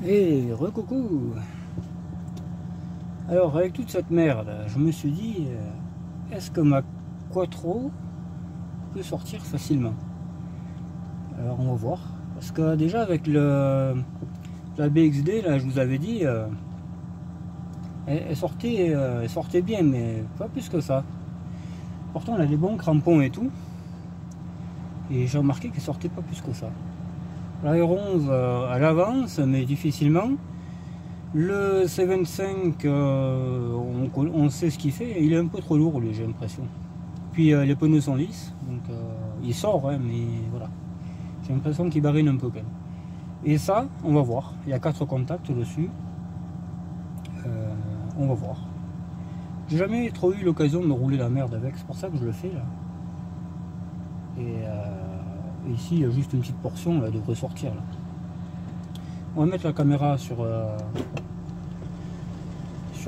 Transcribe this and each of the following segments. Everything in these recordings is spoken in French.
Et recoucou. Alors avec toute cette merde, je me suis dit, est-ce que ma Quattro peut sortir facilement? Alors on va voir. Parce que déjà avec la BXD, là je vous avais dit, elle sortait bien, mais pas plus que ça. Pourtant elle a des bons crampons et tout. Et j'ai remarqué qu'elle sortait pas plus que ça. L'Aéron elle avance, mais difficilement. Le C25, on sait ce qu'il fait, il est un peu trop lourd lui, j'ai l'impression. Puis les pneus sont lisses, donc il sort, hein, mais voilà. J'ai l'impression qu'il barine un peu quand même. Et ça, on va voir. Il y a 4 contacts dessus. On va voir. J'ai jamais trop eu l'occasion de rouler la merde avec, c'est pour ça que je le fais là. Et ici, il y a juste une petite portion, elle devrait sortir là. On va mettre la caméra sur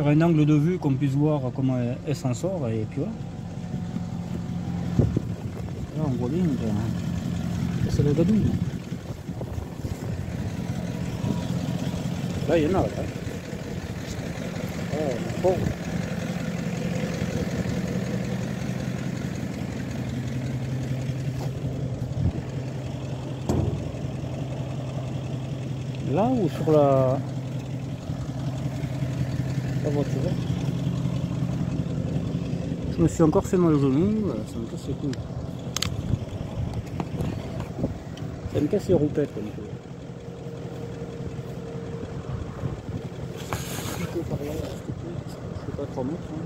un angle de vue qu'on puisse voir comment elle s'en sort, et puis voilà. Là on voit bien que c'est la gadouille. Là il y en a là. Oh, bon. Là ou sur la voiture. Je me suis encore fait mal au genou, ça me casse les couilles. Ça me casse les roupettes un peu. Par là, je sais pas 3 mètres. Hein.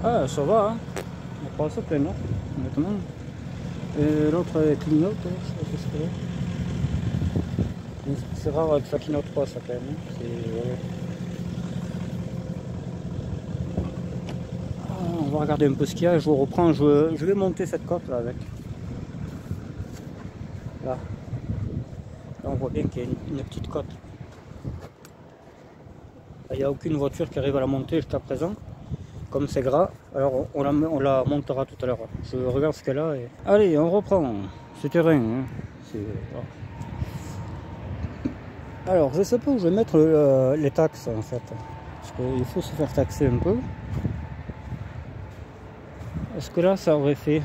Ah, ça va, hein. On passe plein, non, honnêtement. Et l'autre clignote, je sais pas ce que c'est. C'est rare que ça clignote pas, ça quand même. Ouais. Ah, on va regarder un peu ce qu'il y a. Je vous reprends. Je vais monter cette côte là avec. Là. Là on voit bien qu'il y a une petite côte. Il n'y a aucune voiture qui arrive à la monter jusqu'à présent. Comme c'est gras, alors on la montera tout à l'heure. Je regarde ce qu'elle a. Et... Allez, on reprend. C'est terrain. Hein. Alors, je sais pas où je vais mettre les taxes en fait. Parce qu'il faut se faire taxer un peu. Est-ce que là, ça aurait fait...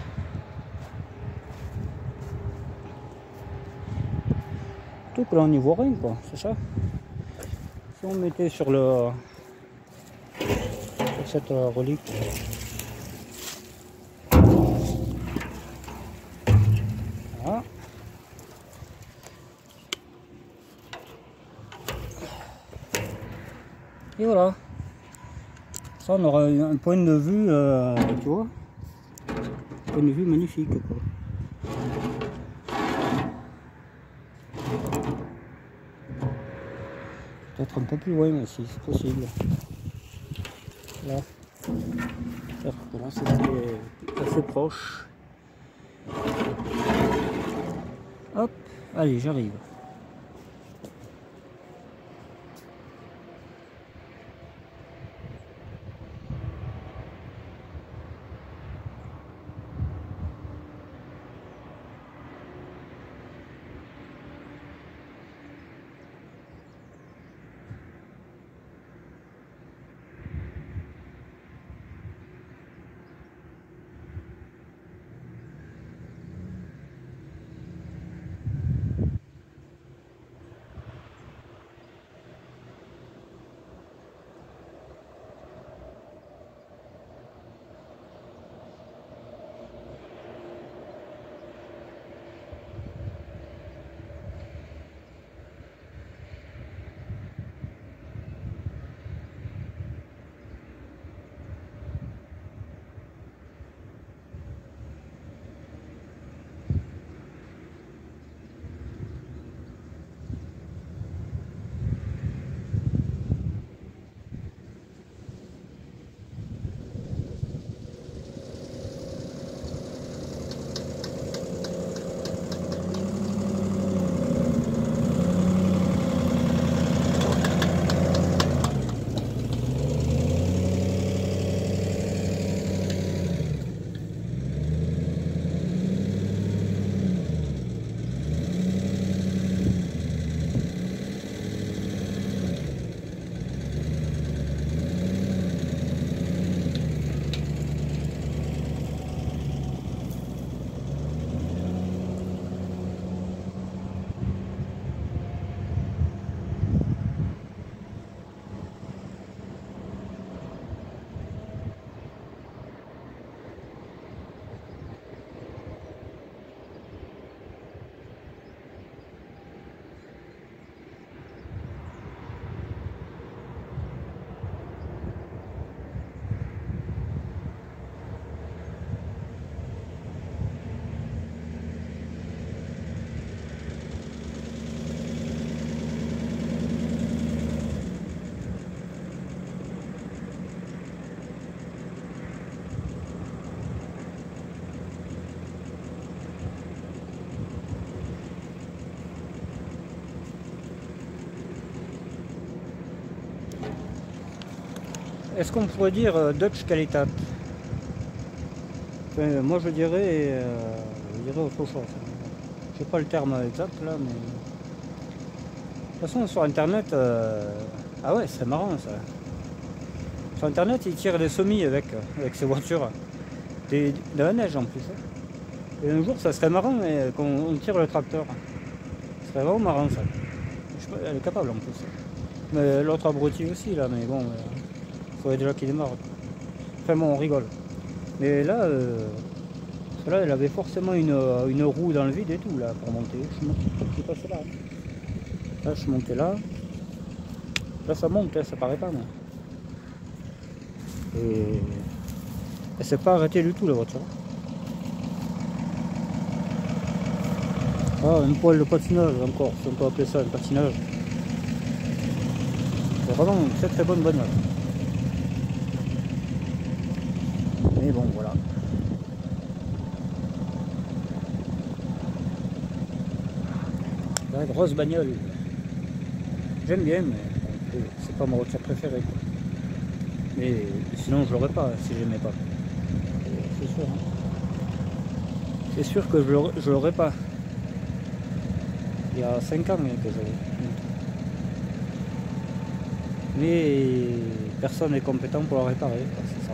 Tout que là, on n'y voit rien, quoi. C'est ça. Si on mettait sur cette relique. Voilà. Et voilà. Ça, on aura un point de vue, tu vois. Point de vue magnifique, quoi. Peut-être un peu plus loin aussi, c'est possible. Là, là c'était assez proche. Hop, allez, j'arrive. Est-ce qu'on pourrait dire Dutch Qualitat? Enfin, moi je dirais autre chose. Je sais pas le terme exact là, mais de toute façon sur internet, ah ouais, c'est marrant ça. Sur internet, ils tirent des semis avec ces voitures, de la neige en plus. Et un jour, ça serait marrant qu'on tire le tracteur. Ce serait vraiment marrant ça. Je sais pas, elle est capable en plus. Mais l'autre abruti aussi là, mais bon, il faudrait déjà qu'il démarre. Enfin bon, on rigole. Mais là, celle-là, elle avait forcément une roue dans le vide et tout là pour monter. Je suis passé là. Là, je suis monté là. Là, ça monte, hein, ça paraît pas, moi. Et elle s'est pas arrêtée du tout la voiture. Ah, un poil de patinage encore, si on peut appeler ça un patinage. C'est vraiment une très très bonne bagnole. Mais bon, voilà. La grosse bagnole. J'aime bien, mais c'est pas ma voiture préférée, quoi. Mais sinon, je l'aurais pas si j'aimais pas. C'est sûr. Hein. C'est sûr que je l'aurais pas. Il y a 5 ans que j'avais. Mais personne n'est compétent pour la réparer, c'est ça.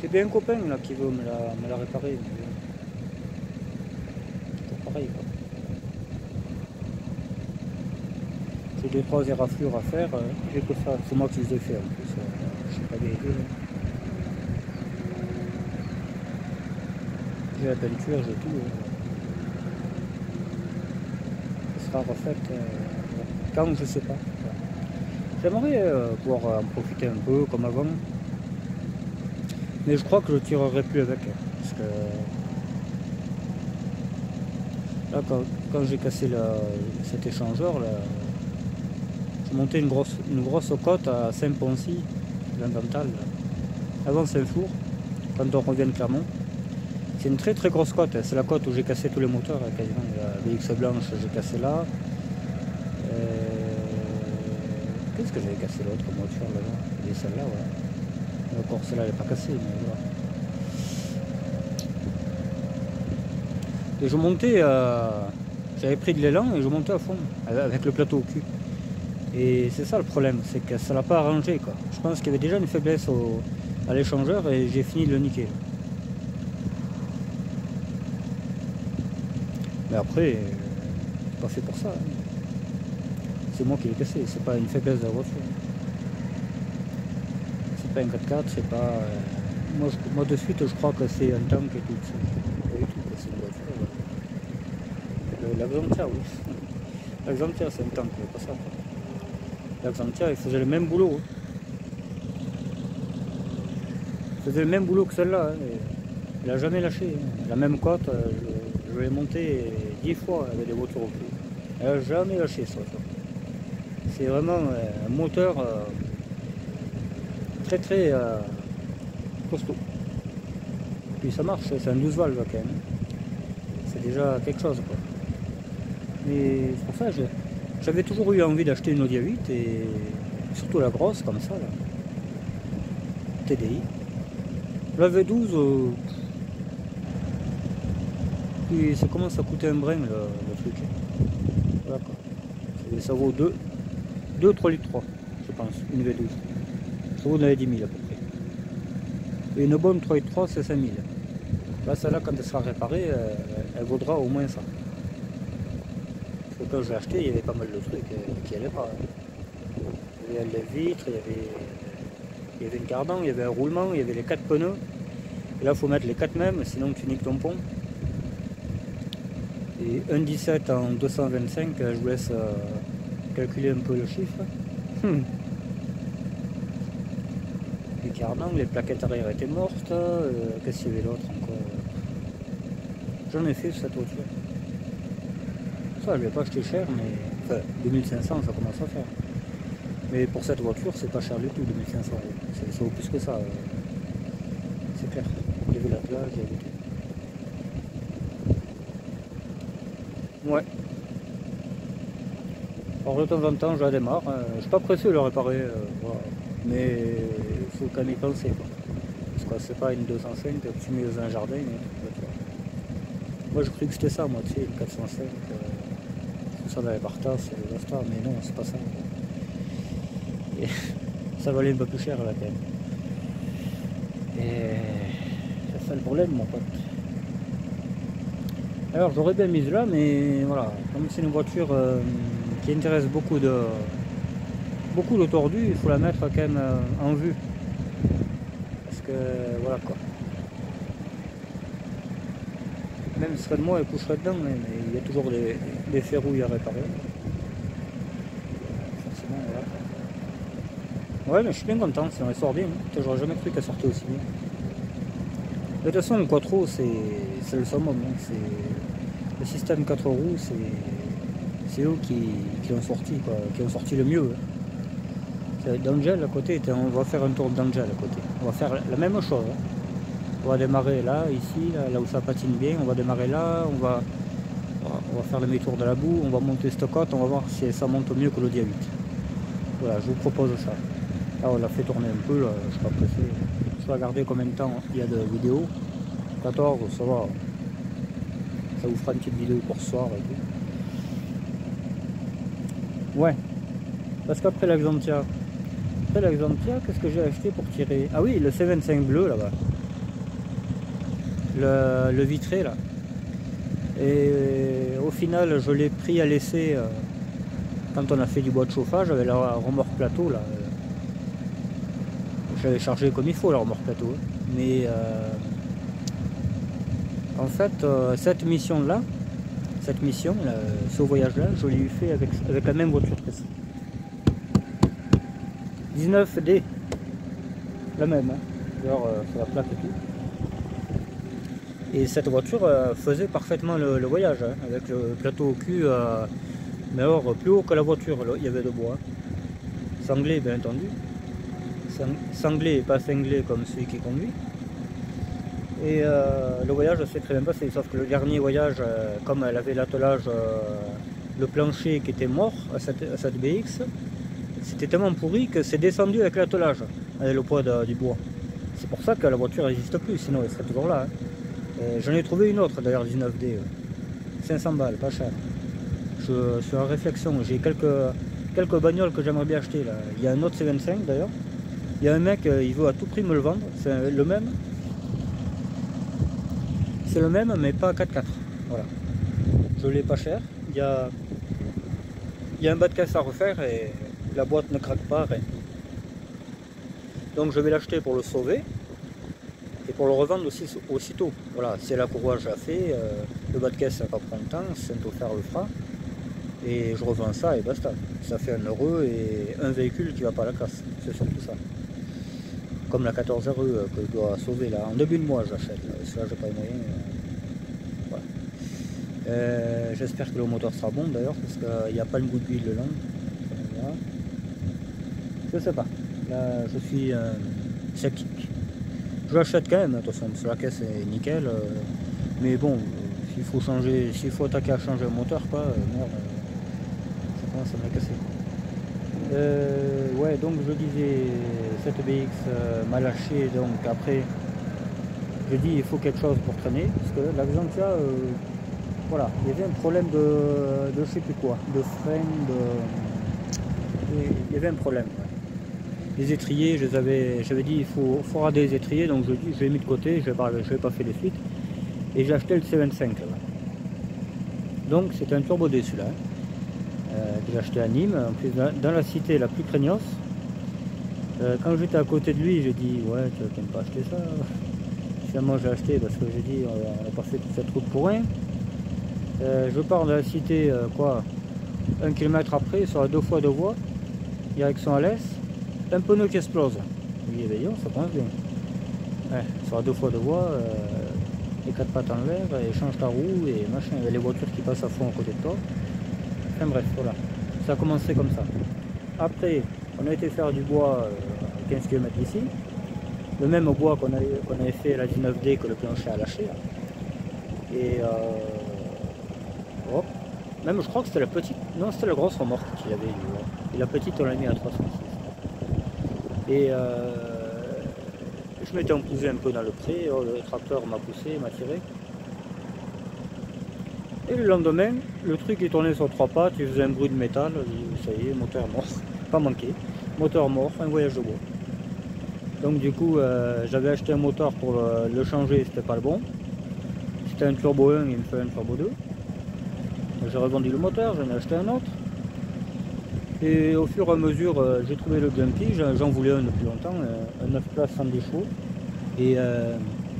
J'ai bien un copain là qui veut me la réparer. C'est pareil, quoi. J'ai 2-3 éraflures à faire, j'ai que ça. C'est moi qui les ai fait en plus. Je sais pas bien aider. J'ai la peinture, j'ai tout. Ça sera refaite quand, je sais pas. J'aimerais pouvoir en profiter un peu comme avant. Mais je crois que je tirerai plus avec. Parce que là, quand j'ai cassé cet échangeur, là, j'ai monté une grosse côte à Saint-Poncy, dans Dental, avant Saint-Flour, quand on revient de Clermont. C'est une très très grosse côte, hein. C'est la côte où j'ai cassé tous les moteurs, quasiment. La VX blanche, j'ai cassé là. Qu'est-ce que j'avais cassé l'autre moteur là-bas? Il y avait celle-là, voilà. Encore celle-là, elle n'est pas cassée, mais voilà. Et je montais, j'avais pris de l'élan et je montais à fond, avec le plateau au cul. Et c'est ça le problème, c'est que ça l'a pas arrangé, quoi. Je pense qu'il y avait déjà une faiblesse à l'échangeur et j'ai fini de le niquer. Mais après, c'est pas fait pour ça. Hein. C'est moi qui l'ai cassé, c'est pas une faiblesse de la voiture. C'est pas un 4x4, c'est pas... moi de suite je crois que c'est un tank et tout. Pas du tout, c'est une voiture. La Xantia, oui. La Xantia c'est un tank, mais pas ça. La Xantia il faisait le même boulot. Il faisait le même boulot que celle-là. Hein. Il a jamais lâché. Hein. La même côte, je l'ai montée 10 fois avec des voitures au cul. Elle a jamais lâché ça. C'est vraiment un moteur très très costaud. Puis ça marche, c'est un 12 valves quand même. C'est déjà quelque chose quoi. Mais c'est pour ça que j'avais toujours eu envie d'acheter une Audi A8 et surtout la grosse comme ça là. TDI. La V12 puis ça commence à coûter un brin le truc. Voilà quoi. Et ça vaut 3 litres 3, je pense, une V12. Ça vaut dans les 10 000 à peu près. Et une bonne 3 litres 3 c'est 5 000. Là celle-là quand elle sera réparée, elle vaudra au moins ça. Parce que quand je l'ai acheté, il y avait pas mal de trucs qui n'allaient pas. Il y avait les vitres, il y avait une cardan, il y avait un roulement, il y avait les 4 pneus. Et là il faut mettre les 4 mêmes, sinon tu niques ton pont. Et 1,17 en 225, je vous laisse calculer un peu le chiffre. Les cardans, les plaquettes arrière étaient mortes. Qu'est-ce qu'il y avait d'autre encore? J'en ai fait cette voiture. Ça, je ne l'ai pas acheté cher, mais. Enfin, 2500, ça commence à faire. Mais pour cette voiture, c'est pas cher du tout, 2500 €. Ça vaut plus que ça. C'est clair. Il y avait la plage, il y avait tout. Ouais. Alors de temps en temps, je la démarre. Je suis pas pressé de le réparer, voilà. Mais il faut quand même y penser. Quoi. Parce que c'est pas une 205 que tu mets dans un jardin. Moi, je croyais que c'était ça, moi, tu sais, une 405. Tout ça dans les partasses, les Astar, mais non, c'est pas ça. Et ça valait un peu plus cher là quand même. Et c'est ça le problème, mon pote. Alors j'aurais bien mis là, mais voilà, comme c'est une voiture qui intéresse beaucoup de tordus, il faut la mettre quand même en vue. Parce que voilà quoi. Même si ce serait de moi, elle coucherait dedans, mais il y a toujours des ferrouilles à réparer. Forcément, voilà. Ouais, mais je suis bien content, sinon elle sort bien. Hein. J'aurais jamais cru qu'elle sortait aussi bien. De toute façon, le Quattro, c'est le summum. Hein. Le système 4 roues, c'est eux qui ont sorti, quoi, qui ont sorti le mieux. Hein. D'Angel à côté, on va faire un tour d'Angel à côté. On va faire la même chose. Hein. On va démarrer là, ici, là où ça patine bien. On va démarrer là, on va faire le demi-tour de la boue, on va monter cette côte, on va voir si ça monte mieux que l'Audi A8. Voilà, je vous propose ça. Là, on l'a fait tourner un peu, là, je suis pas pressé. Je vais regarder combien de temps il y a de vidéos. 14, ça va. Ça vous fera une petite vidéo pour ce soir et tout. Ouais. Parce qu'après la Xantia, qu'est-ce que j'ai acheté pour tirer? Ah oui, le C25 bleu là-bas. Le vitré là. Et au final, je l'ai pris à l'essai quand on a fait du bois de chauffage avec la remorque plateau là. J'avais chargé comme il faut la remorque plateau. Mais en fait, cette mission, ce voyage-là, je l'ai fait avec la même voiture que ça. 19D. La même, hein. D'ailleurs, sur la plaque et tout. Et cette voiture faisait parfaitement le voyage, hein, avec le plateau au cul, mais alors plus haut que la voiture, là, il y avait de bois. Sanglé, bien entendu. Sanglé et pas cinglé comme celui qui conduit. Et le voyage s'est très bien passé, sauf que le dernier voyage, comme elle avait l'attelage, le plancher qui était mort à cette BX, c'était tellement pourri que c'est descendu avec l'attelage, avec le poids du bois. C'est pour ça que la voiture n'existe plus, sinon elle serait toujours là. Hein. J'en ai trouvé une autre d'ailleurs, 19D, 500 balles, pas cher. Je suis en réflexion, j'ai quelques bagnoles que j'aimerais bien acheter là. Il y a un autre C25 d'ailleurs. Il y a un mec, il veut à tout prix me le vendre, c'est le même. C'est le même mais pas 4x4. Voilà. Je l'ai pas cher. Il y a un bas de caisse à refaire et la boîte ne craque pas, rien. Donc je vais l'acheter pour le sauver et pour le revendre aussi aussitôt. Voilà, c'est la courroie à fait, le bas de caisse ça va prendre le temps, Saint-Ofer le fera. Et je revends ça et basta. Ça fait 1 € et un véhicule qui va pas à la casse. C'est surtout ça. Comme la 14 RE que je dois sauver là. En début de mois j'achète. Là j'ai pas les moyens. Voilà. J'espère que le moteur sera bon d'ailleurs parce qu'il n'y a pas une goutte d'huile le long. Voilà. Je sais pas. Là je suis sceptique. Je l'achète quand même, de toute façon, parce que la caisse est nickel. Mais bon, s'il faut attaquer à changer le moteur, quoi, merde, ça commence à me casser. Ouais, donc je disais, cette BX m'a lâché, donc après, je dis il faut quelque chose pour traîner, parce que la Xantia, voilà, il y avait un problème de je sais plus quoi, de frein, il y avait un problème. Ouais. Les étriers, j'avais dit il faut rader les étriers, donc je l'ai mis de côté, je n'ai pas fait les suites. Et j'ai acheté le C25 là. Donc c'était un turbo D celui-là, que j'ai acheté à Nîmes, en plus dans la cité la plus craignos. Quand j'étais à côté de lui, j'ai dit ouais tu n'aimes pas acheter ça. Finalement j'ai acheté parce que j'ai dit on n'a pas fait toute cette route pour rien. Je pars de la cité quoi, 1 km après sur la 2 fois 2 voies, direction à l'est. Un pneu qui explose. Oui, éveillons, ça commence bien. Ouais, sur la 2 fois 2 voies, les 4 pattes en l'air, et change ta roue et machin. Il y a les voitures qui passent à fond à côté de toi. Enfin bref, voilà. Ça a commencé comme ça. Après, on a été faire du bois à 15 km d'ici. Le même bois qu'on avait fait à la 19D que le plancher a lâché. Et hop. Même je crois que c'était la petite. Non, c'était la grosse remorque qu'il avait. Et la petite, on l'a mis à 306. Et je m'étais empoussé un peu dans le pré, le tracteur m'a poussé, m'a tiré. Et le lendemain, le truc il tournait sur 3 pattes, il faisait un bruit de métal, ça y est, moteur mort, pas manqué, moteur mort, un voyage de bois. Donc du coup, j'avais acheté un moteur pour le changer, c'était pas le bon. C'était un turbo 1, il me fait un turbo 2. J'ai revendu le moteur, j'en ai acheté un autre. Et au fur et à mesure, j'ai trouvé le Jumpy, j'en voulais un depuis longtemps, un 9 places sans défaut. Et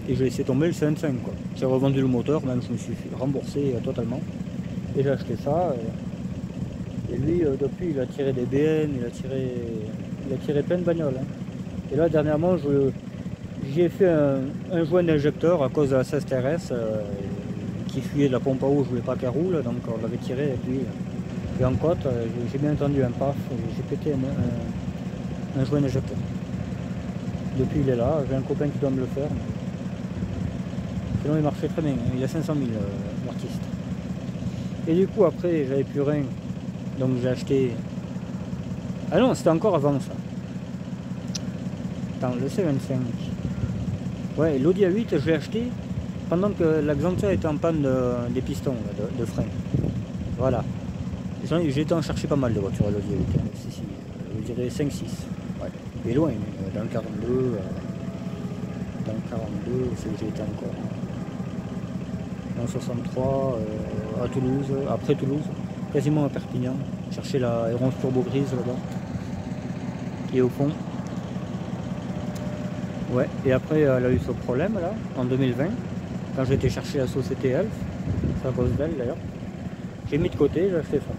j'ai laissé tomber le C25 quoi. J'ai revendu le moteur, même je me suis remboursé totalement. Et j'ai acheté ça. Et lui, depuis, il a tiré des BN, il a tiré plein de bagnoles. Hein. Et là, dernièrement, j'y ai fait un joint d'injecteur à cause de la 16 TRS qui fuyait de la pompe à eau, je voulais pas qu'elle roule, donc on l'avait tiré avec lui. Et en côte, j'ai bien entendu un paf, j'ai pété un joint d'injecteur. Depuis il est là, j'ai un copain qui doit me le faire. Sinon il marchait très bien, il a 500 000 l'artiste. Et du coup après j'avais plus rien, donc j'ai acheté... Ah non, c'était encore avant ça. Attends, le C25. Ouais, l'Audi A8 je l'ai acheté pendant que la Xantia était en panne des pistons de frein. Voilà. J'ai été en chercher pas mal de voitures à l'Audi A8, si, je dirais 5-6. Ouais. Et loin, dans le 42, c'est où j'ai été encore. Dans le 63, à Toulouse, après Toulouse, quasiment à Perpignan. Chercher la R11 turbo grise là-bas, qui est au fond. Ouais, et après elle a eu ce problème là, en 2020, quand j'ai été chercher la société Elf, c'est à cause d'elle d'ailleurs. J'ai mis de côté, j'ai acheté ça.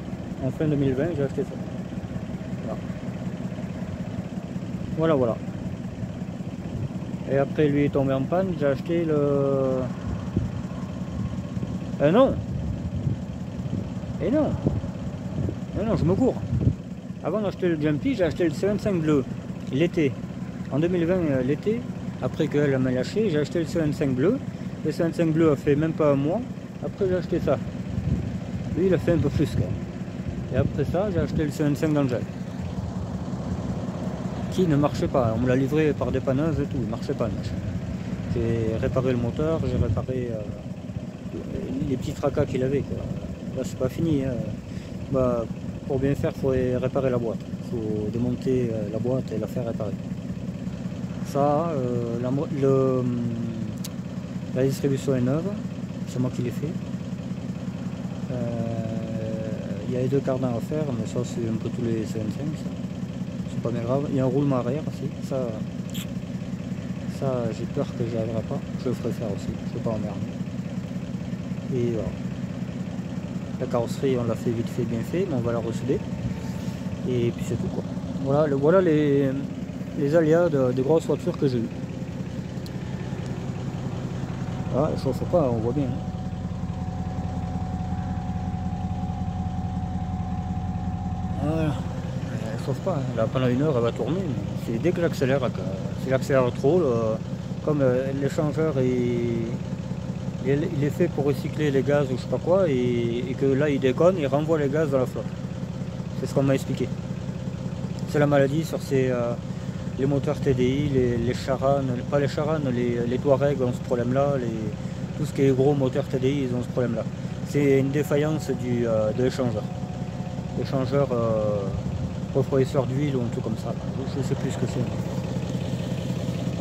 En fin 2020, j'ai acheté ça. Voilà. Voilà, voilà. Et après lui est tombé en panne, j'ai acheté le... non. Et non. Non, je me cours. Avant d'acheter le Jumpy, j'ai acheté le C25 bleu. L'été. En 2020, l'été, après qu'elle m'a lâché, j'ai acheté le C25 bleu. Le C25 bleu a fait même pas un mois. Après, j'ai acheté ça. Lui, il a fait un peu plus quand même. Et après ça, j'ai acheté le C25 d'Angèle. Qui ne marchait pas. On me l'a livré par dépanneuse et tout. Il ne marchait pas le machin. J'ai réparé le moteur, j'ai réparé les petits tracas qu'il avait. Quoi. Là, c'est pas fini. Hein. Bah, pour bien faire, il faut réparer la boîte. Il faut démonter la boîte et la faire réparer. Ça, la distribution est neuve. C'est moi qui l'ai fait. Il y a les 2 cardans à faire, mais ça c'est un peu tous les C25. C'est pas bien grave. Il y a un roulement arrière aussi. Ça j'ai peur que j'y arriverai pas. Je le ferai faire aussi. Je ne vais pas emmerder. Et voilà. La carrosserie, on l'a fait vite fait, bien fait, mais on va la ressouder. Et puis c'est tout quoi. Voilà les aléas des grosses voitures que j'ai eues. Ah, elle chauffe pas, on voit bien. Hein. Voilà. Elle chauffe pas. Hein. Là, pendant 1 heure, elle va tourner. C'est dès que j'accélère, si j'accélère trop, comme l'échangeur il est fait pour recycler les gaz ou je sais pas quoi, et que là il déconne, il renvoie les gaz dans la flotte. C'est ce qu'on m'a expliqué. C'est la maladie sur les moteurs TDI, les Charan, pas les Charan, les Touareg ont ce problème-là, tout ce qui est gros moteur TDI, ils ont ce problème-là. C'est une défaillance de l'échangeur. L'échangeur refroidisseur d'huile ou un truc comme ça. Je ne sais plus ce que c'est.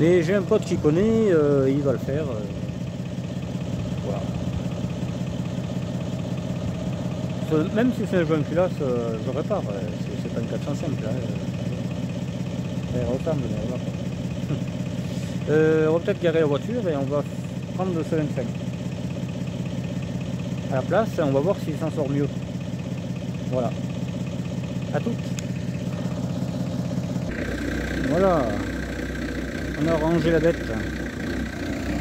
Mais j'ai un pote qui connaît, il va le faire. Voilà. Même si c'est un joint culasse, je répare. C'est pas une 405 là. Elle ressemble, mais voilà. On va peut-être garer la voiture et on va prendre le C25. À la place, on va voir s'il s'en sort mieux. Voilà. À toutes. Voilà. On a rangé la bête.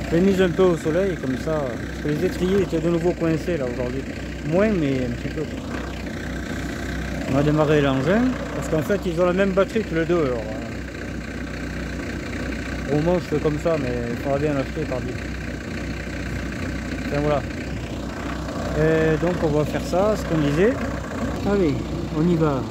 Je l'ai mise un peu au soleil comme ça. Parce que les étriers étaient de nouveau coincés là aujourd'hui. Moins mais un petit peu. On a démarré l'engin. Parce qu'en fait ils ont la même batterie que le 2 alors. Au moins je fais comme ça mais il faudra bien l'acheter par dit. Enfin voilà. Et donc on va faire ça, ce qu'on disait. Allez, on y va.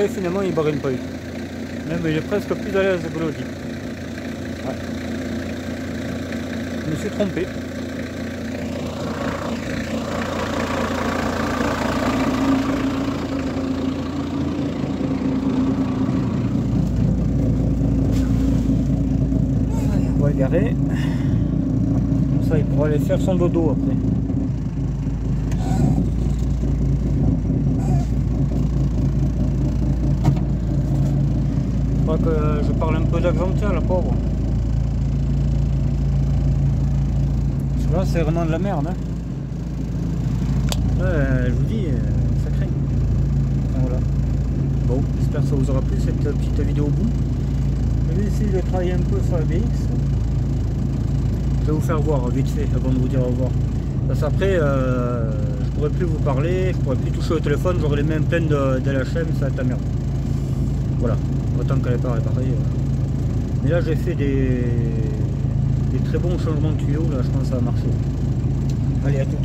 là finalement il barine pas du tout. Même il est presque plus à l'aise que l'autre. Ouais. Je me suis trompé. On va le garer. Comme ça il pourra aller faire son dodo après. Je crois que je parle un peu d'Argentia, la pauvre. Parce que là c'est vraiment de la merde. Hein. Là, je vous dis, ça craint. Enfin, voilà. Bon, j'espère que ça vous aura plu cette petite vidéo au bout. Je vais essayer de travailler un peu sur la BX. Je vais vous faire voir vite fait avant de vous dire au revoir. Parce qu'après, je pourrais plus vous parler, je pourrais plus toucher au téléphone, j'aurai les mains pleines de la chaîne, ça va être la merde. Voilà, autant qu'elle est pas réparée. Mais là j'ai fait des très bons changements de tuyaux, là je pense que ça va marcher. Allez, à tout.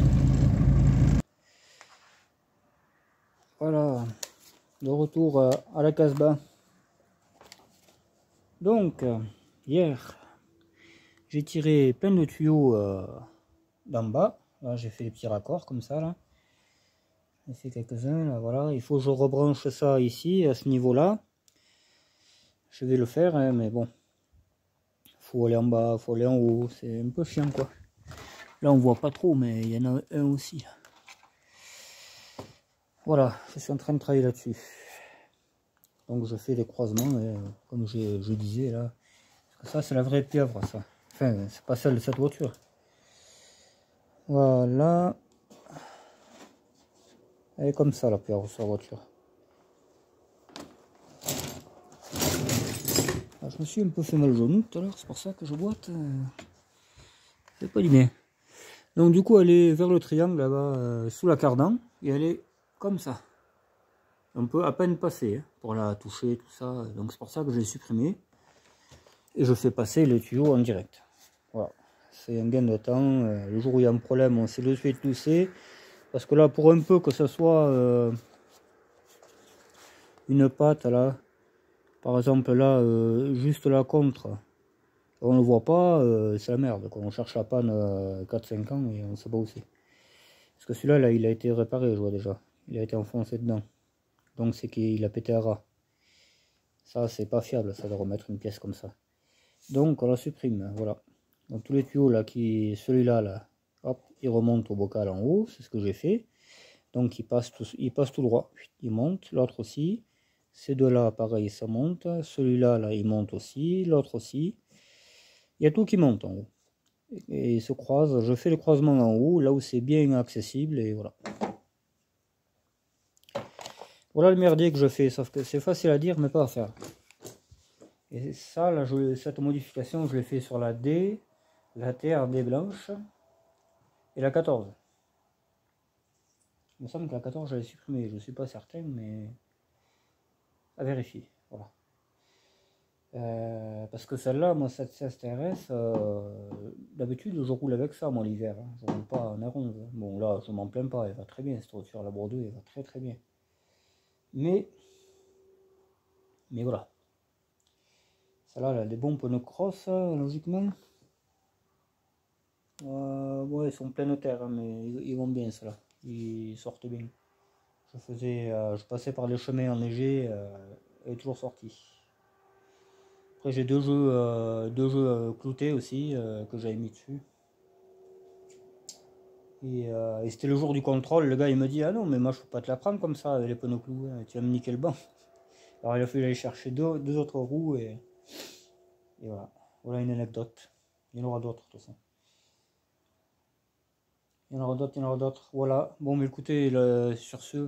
Voilà, de retour à la Casbah. Donc, hier, j'ai tiré plein de tuyaux d'en bas. Là, j'ai fait les petits raccords comme ça, là. J'ai fait quelques-uns, là, voilà. Il faut que je rebranche ça ici, à ce niveau-là. Je vais le faire, hein, mais bon. Faut aller en bas, faut aller en haut. C'est un peu chiant, quoi. Là, on voit pas trop, mais il y en a un aussi, là. Voilà, je suis en train de travailler là-dessus. Donc, je fais des croisements, comme je disais, là. Parce que ça, c'est la vraie pieuvre, ça. Enfin, c'est pas celle de cette voiture. Voilà. Elle est comme ça, la pieuvre sur la voiture. Alors, je me suis un peu fait mal au genou tout à l'heure, c'est pour ça que je boite. C'est pas du bien. Donc du coup, elle est vers le triangle là-bas, sous la cardan, et elle est comme ça. On peut à peine passer hein, pour la toucher, tout ça. Donc c'est pour ça que je l'ai supprimé. Et je fais passer le tuyau en direct. Voilà. C'est un gain de temps. Le jour où il y a un problème, on sait de suite où c'est. Parce que là, pour un peu que ce soit une patte là, par exemple là, juste la contre, on ne le voit pas, c'est la merde. Quand on cherche la panne 4-5 ans et on ne sait pas où c'est. Parce que celui-là, là, il a été réparé, je vois déjà. Il a été enfoncé dedans. Donc c'est qu'il a pété à ras. Ça, c'est pas fiable, ça, de remettre une pièce comme ça. Donc on la supprime, voilà. Donc tous les tuyaux là, celui-là, là, hop, il remonte au bocal en haut, c'est ce que j'ai fait. Donc il passe tout droit, il monte, l'autre aussi. Ces deux-là, pareil, ça monte. Celui-là, là, il monte aussi, l'autre aussi. Il y a tout qui monte en haut. Et il se croise, je fais le croisement en haut, là où c'est bien accessible, et voilà. Voilà le merdier que je fais, sauf que c'est facile à dire, mais pas à faire. Et ça, là, cette modification, je l'ai fait sur la D, la TRD blanche et la 14. Il me semble que la 14, je l'ai supprimée, je ne suis pas certain, mais à vérifier. Voilà. Parce que celle-là, moi, cette CSTRS, d'habitude, je roule avec ça, moi, l'hiver. Hein. Je roule pas en R11. Hein. Bon, là, je m'en plains pas, elle va très bien, cette voiture, la Bordeaux, elle va très très bien. Mais voilà. Celle-là, elle a des bons pneus cross, logiquement. Ouais, ils sont pleins de terre, hein, mais ils vont bien, ceux-là. Ils sortent bien. Je passais par les chemins enneigés, elle est toujours sortie. Après, j'ai deux jeux cloutés aussi, que j'avais mis dessus. Et c'était le jour du contrôle, le gars il me dit ah non mais moi je peux pas te la prendre comme ça avec les pneus cloués, tu vas me niquer le banc. Alors il a fallu aller chercher deux autres roues et voilà. Voilà une anecdote. Il y en aura d'autres de toute façon. Il y en aura d'autres. Voilà. Bon mais écoutez, sur ce,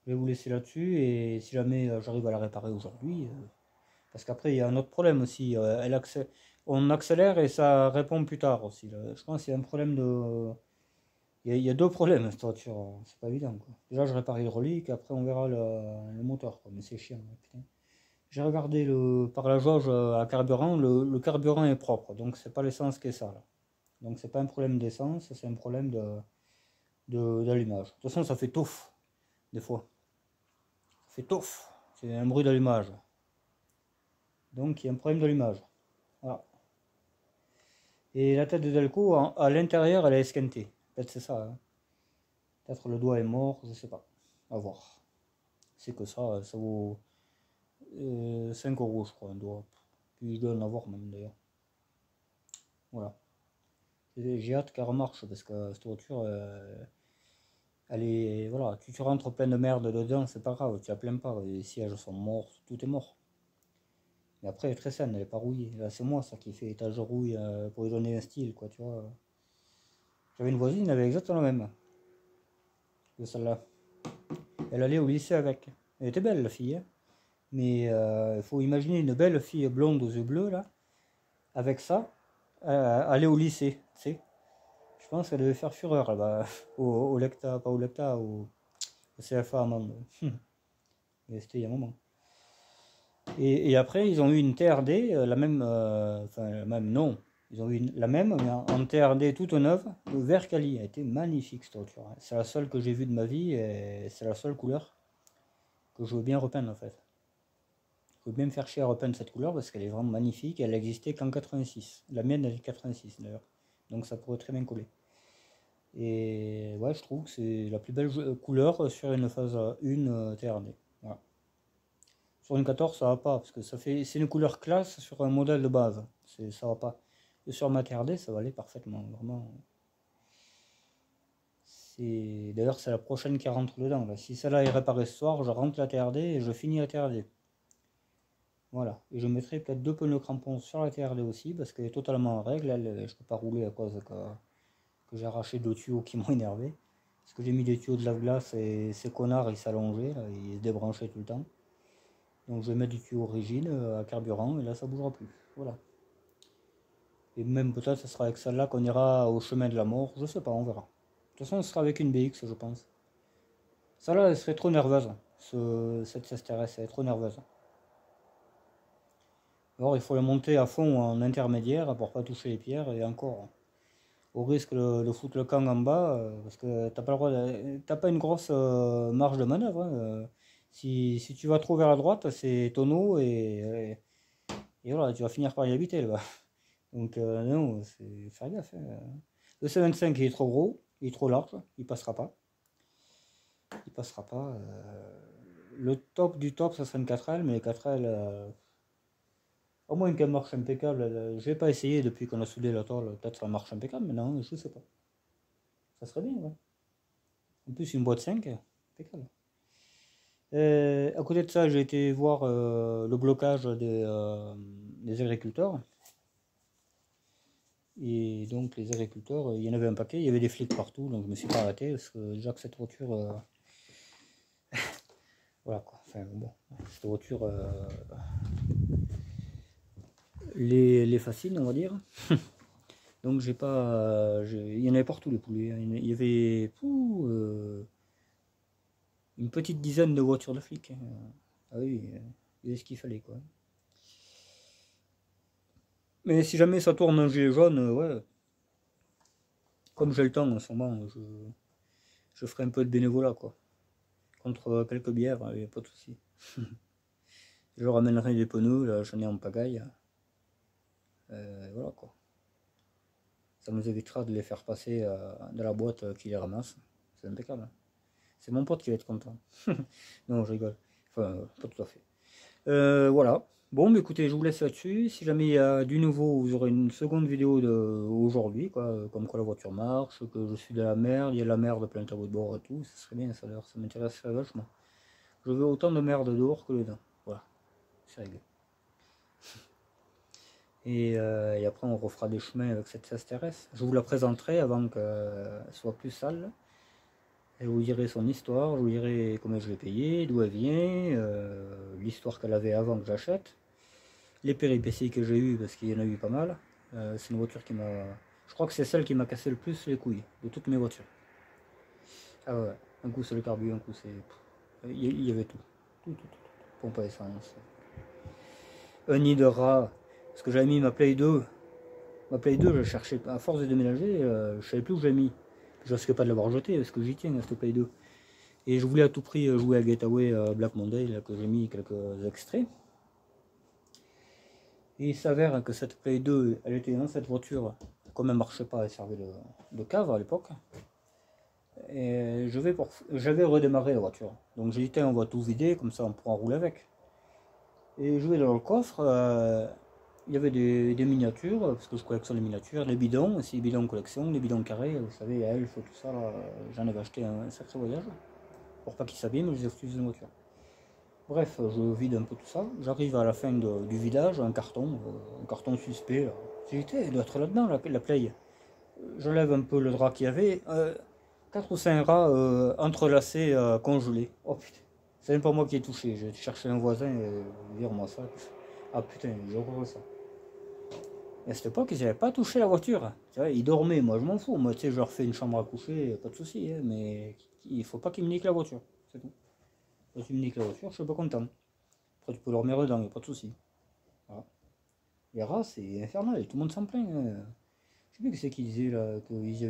je vais vous laisser là-dessus et si jamais j'arrive à la réparer aujourd'hui, parce qu'après il y a un autre problème aussi, on accélère et ça répond plus tard aussi. Là. Je pense qu'il y a un problème de... Il y a deux problèmes cette voiture, c'est pas évident quoi. Déjà je répare l'hydraulique, après on verra le moteur quoi, mais c'est chiant. Putain. J'ai regardé par la jauge à carburant, le carburant est propre, donc c'est pas l'essence qui est ça là. Donc c'est pas un problème d'essence, c'est un problème d'allumage. De toute façon ça fait touffe, des fois. Ça fait touf, c'est un bruit d'allumage. Donc il y a un problème d'allumage. Voilà. Et la tête de Delco, à l'intérieur, elle est esquintée. Peut-être c'est ça. Hein. Peut-être le doigt est mort, je sais pas. À voir. C'est que ça vaut 5 euros, je crois, un doigt. Puis je dois en avoir même d'ailleurs. Voilà. J'ai hâte qu'elle remarche parce que cette voiture, elle est. Voilà, tu rentres plein de merde dedans, c'est pas grave, tu la plains pas. Les sièges sont morts, tout est mort. Mais après, elle est très saine, elle est pas rouillée. Là, c'est moi ça qui fait étage de rouille pour lui donner un style, quoi, tu vois. J'avais une voisine, elle avait exactement le même de celle-là. Elle allait au lycée avec. Elle était belle, la fille, hein. Mais il faut imaginer une belle fille blonde aux yeux bleus, là, avec ça, aller au lycée, tu sais. Je pense qu'elle devait faire fureur là-bas, au Lecta, pas au Lecta, au CFA Amande. Mais c'était il y a un moment. Et après, ils ont eu une TRD, la même, enfin, la même, non, ils ont eu la même, mais en TRD toute neuve, le vert Cali. Elle était magnifique cette voiture. Hein. C'est la seule que j'ai vue de ma vie et c'est la seule couleur que je veux bien repeindre en fait. Je veux bien me faire chier à repeindre cette couleur parce qu'elle est vraiment magnifique. Elle existait qu'en 86. La mienne, elle est 86 d'ailleurs. Donc ça pourrait très bien coller. Et ouais, je trouve que c'est la plus belle couleur sur une phase 1 TRD. Voilà. Sur une 14, ça va pas, parce que c'est une couleur classe sur un modèle de base. Ça va pas. Et sur ma TRD, ça va aller parfaitement. Vraiment. D'ailleurs, c'est la prochaine qui rentre dedans. Là. Si celle-là est réparée ce soir, je rentre la TRD et je finis la TRD. Voilà. Et je mettrai peut-être 2 pneus crampons sur la TRD aussi, parce qu'elle est totalement en règle. Je peux pas rouler à cause que j'ai arraché 2 tuyaux qui m'ont énervé. Parce que j'ai mis des tuyaux de lave-glace et ces connards ils s'allongeaient, ils se débranchaient tout le temps. Donc je vais mettre du tuyau origine à carburant et là ça bougera plus. Voilà. Et même peut-être ce sera avec celle-là qu'on ira au chemin de la mort, je sais pas, on verra. De toute façon ce sera avec une BX je pense. Celle-là elle serait trop nerveuse, cette CSTRS elle est trop nerveuse. Alors il faut la monter à fond en intermédiaire pour pas toucher les pierres et encore. Au risque de foutre le camp en bas, parce que t'as pas le droit t'as pas une grosse marge de manœuvre. Hein. Si tu vas trop vers la droite, c'est tonneau et voilà, tu vas finir par y habiter là-bas. Donc non, c'est faire gaffe. Hein. Le C25 il est trop gros, il est trop large, il passera pas. Il passera pas. Le top du top, ça serait une 4L, mais les 4L, au moins qu'elle marche impeccable. Je vais pas essayer depuis qu'on a soudé la tôle, peut-être ça marche impeccable, mais non, je sais pas. Ça serait bien, ouais. En plus, une boîte 5, impeccable. À côté de ça, j'ai été voir le blocage des agriculteurs. Et donc, les agriculteurs, il y en avait un paquet, il y avait des flics partout, donc je me suis pas arrêté parce que déjà que cette voiture. Voilà quoi. Enfin bon, cette voiture les fascine, on va dire. Donc j'ai pas. Il y en avait partout les poulets. Hein. Il y avait. Une petite dizaine de voitures de flics. Hein. Ah oui, il y avait ce qu'il fallait quoi. Mais si jamais ça tourne un gilet jaune, ouais. Comme j'ai le temps en ce moment, je ferai un peu de bénévolat quoi. Contre quelques bières, il n'y a pas de souci. Je ramènerai des pneus, là j'en ai en pagaille. Voilà quoi. Ça nous évitera de les faire passer de la boîte qui les ramasse. C'est impeccable. Hein. C'est mon pote qui va être content. Non, je rigole. Enfin, pas tout à fait. Voilà. Bon, mais écoutez, je vous laisse là-dessus. Si jamais il y a du nouveau, vous aurez une seconde vidéo aujourd'hui, quoi. Comme quoi la voiture marche, que je suis de la merde, il y a la merde plein de tableau de bord et tout. Ça serait bien, ça d'ailleurs, ça m'intéresserait vachement. Je veux autant de merde dehors que dedans. Voilà. C'est réglé. Et après, on refera des chemins avec cette CSTRS. Je vous la présenterai avant qu'elle soit plus sale. Je vous dirai son histoire, je vous dirai comment je l'ai payée, d'où elle vient, l'histoire qu'elle avait avant que j'achète, les péripéties que j'ai eues, parce qu'il y en a eu pas mal. C'est une voiture qui m'a... Je crois que c'est celle qui m'a cassé le plus les couilles de toutes mes voitures. Ah ouais, un coup c'est le carbu, un coup c'est... Il y avait tout. Tout. Pompe à essence. Un nid de rat, parce que j'avais mis ma Play 2. Ma Play 2, je cherchais, à force de déménager, je savais plus où j'ai mis. Je risque pas de l'avoir jeté, parce que j'y tiens à cette Play 2. Et je voulais à tout prix jouer à Getaway Black Monday, là, que j'ai mis quelques extraits. Et il s'avère que cette Play 2, elle était dans cette voiture, comme elle ne marchait pas, elle servait de cave à l'époque. Et j'avais redémarré la voiture. Donc j'ai dit, on va tout vider, comme ça on pourra rouler avec. Et je vais dans le coffre, il y avait des miniatures, parce que je collectionne les miniatures, les bidons, aussi les bidons collection, les bidons carrés, vous savez, elfes, tout ça, j'en avais acheté un sacré voyage, pour pas qu'ils s'abîment, je les ai foutus dans une voiture. Bref, je vide un peu tout ça, j'arrive à la fin du vidage, un carton suspect, là. J'ai dit, il doit être là-dedans, la play. J'enlève un peu le drap qu'il y avait, 4 ou 5 rats entrelacés, congelés. Oh putain, c'est même pas moi qui ai touché, j'ai cherché un voisin, vire-moi ça. Ah putain, j'ai horreur ça. Et à cette époque, ils n'avaient pas touché la voiture. Tu vois, ils dormaient, moi je m'en fous. Moi, tu sais, je leur fais une chambre à coucher, pas de souci. Hein, mais il faut pas qu'ils me niquent la voiture. C'est tout. Si tu me niques la voiture, je suis pas content. Après, tu peux dormir dedans, il a pas de souci. Voilà. Les rats, c'est infernal, tout le monde s'en plaint. Hein. Je sais plus qui c'est qui disait là, qu'ils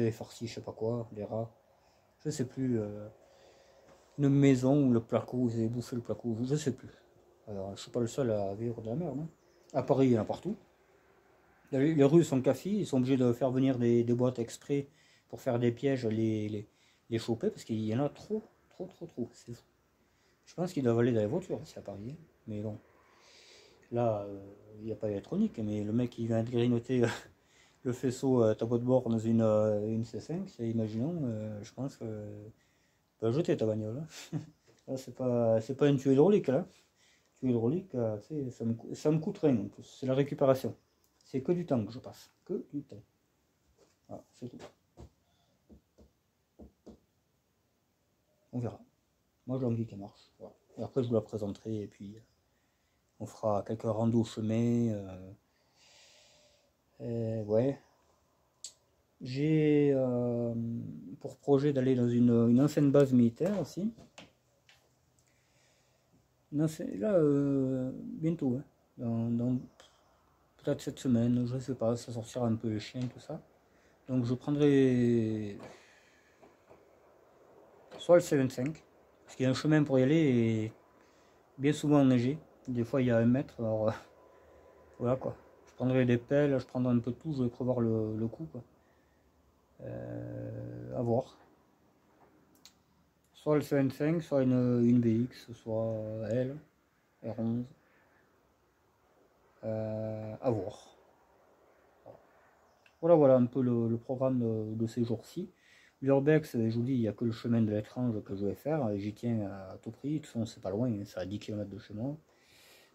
avaient farci, je sais pas quoi, les rats. Je sais plus. Une maison où le placo, ils avaient bouffé le placo, je sais plus. Alors, je suis pas le seul à vivre de la merde. Hein. À Paris, il y en a partout. Les rues sont cafés, ils sont obligés de faire venir des boîtes exprès pour faire des pièges, les choper, parce qu'il y en a trop. Je pense qu'ils doivent aller dans les voitures ici à Paris. Hein. Mais bon, là, il n'y a pas d'électronique, mais le mec qui vient de grignoter le faisceau tableau de bord dans une C5, imaginons, je pense que tu vas jeter ta bagnole. Hein. Là, c'est pas une tuyau hydraulique, là. Tuyau hydraulique, ça me coûte rien en plus, c'est la récupération. C'est que du temps que je passe, que du temps. Voilà, c'est tout. On verra. Moi j'ai envie qu'elle marche. Voilà. Et après je vous la présenterai et puis on fera quelques randos au chemin. Ouais. J'ai pour projet d'aller dans une ancienne base militaire aussi. Là, bientôt, hein. Dans peut-être cette semaine, je sais pas, ça sortira un peu les chiens, tout ça. Donc je prendrai soit le C25, parce qu'il y a un chemin pour y aller et bien souvent enneigé. Des fois il y a 1 mètre, alors voilà quoi. Je prendrai des pelles, je prendrai un peu de tout, je vais prévoir le coup quoi. À voir. Soit le C25, soit une BX, soit L, R11. À voir. Voilà un peu le programme de ces jours-ci. L'Urbex, je vous dis, il n'y a que le chemin de l'étrange que je vais faire, j'y tiens à tout prix, de toute façon c'est pas loin, c'est à 10 km de chez moi,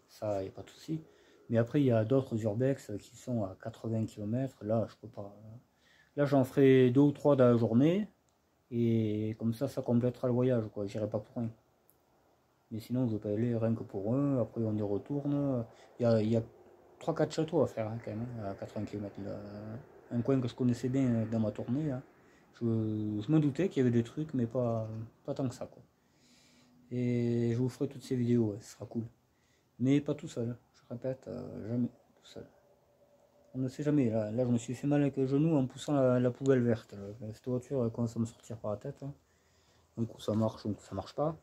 ça, il n'y a pas de souci. Mais après, il y a d'autres Urbex qui sont à 80 km, là, je peux pas. Là, j'en ferai 2 ou 3 dans la journée, et comme ça complétera le voyage, quoi, j'irai pas pour rien. Mais sinon, je vais pas aller rien que pour eux, après on y retourne. Il y a 3-4 châteaux à faire, hein, quand même, à 80 km. Un coin que je connaissais bien dans ma tournée, là. Je me doutais qu'il y avait des trucs, mais pas tant que ça, quoi. Et je vous ferai toutes ces vidéos, ouais, ce sera cool. Mais pas tout seul, je répète, jamais tout seul. On ne sait jamais, là je me suis fait mal avec le genou en poussant la poubelle verte. Là. Cette voiture elle commence à me sortir par la tête. Hein. Un coup ça marche, un coup ça marche pas.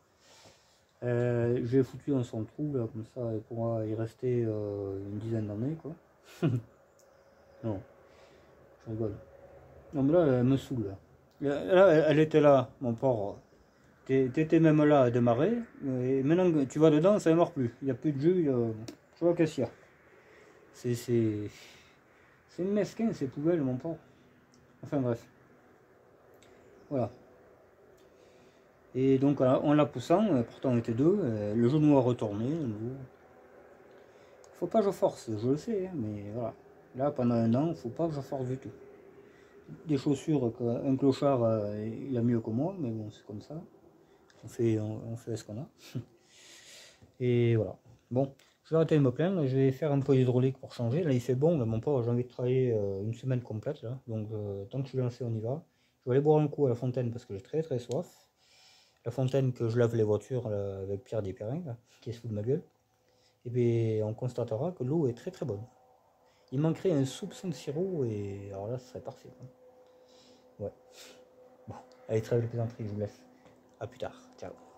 J'ai foutu dans son trou, là, comme ça, il pourra y rester une dizaine d'années, quoi. Non, je rigole. Non, mais là, elle me saoule. Là, elle était là, mon pauvre. T'étais même là à démarrer, et maintenant que tu vas dedans, ça ne démarre plus. Il n'y a plus de jus, je vois qu'est-ce qu'il y a. C'est mesquin ces poubelles, mon pauvre. Enfin bref. Voilà. Et donc en la poussant, pourtant on était deux, le genou a retourné. Faut pas que je force, je le sais, hein, mais voilà. Là pendant 1 an, il faut pas que je force du tout. Des chaussures qu'un clochard il a mieux que moi, mais bon c'est comme ça. On fait ce qu'on a. Et voilà. Bon, je vais arrêter de me plaindre, je vais faire un peu d'hydraulique pour changer. Là il fait bon, là, mon pauvre, j'ai envie de travailler une semaine complète là. Donc tant que je suis lancé, on y va. Je vais aller boire un coup à la fontaine parce que j'ai très soif. La fontaine que je lave les voitures là, avec Pierre Desperrin, là, qui se fout de ma gueule. Et bien on constatera que l'eau est très bonne. Il manquerait un soupçon de sirop et alors là ce serait parfait. Quoi. Ouais. Bon, allez, trêve de plaisanterie, je vous laisse. À plus tard. Ciao.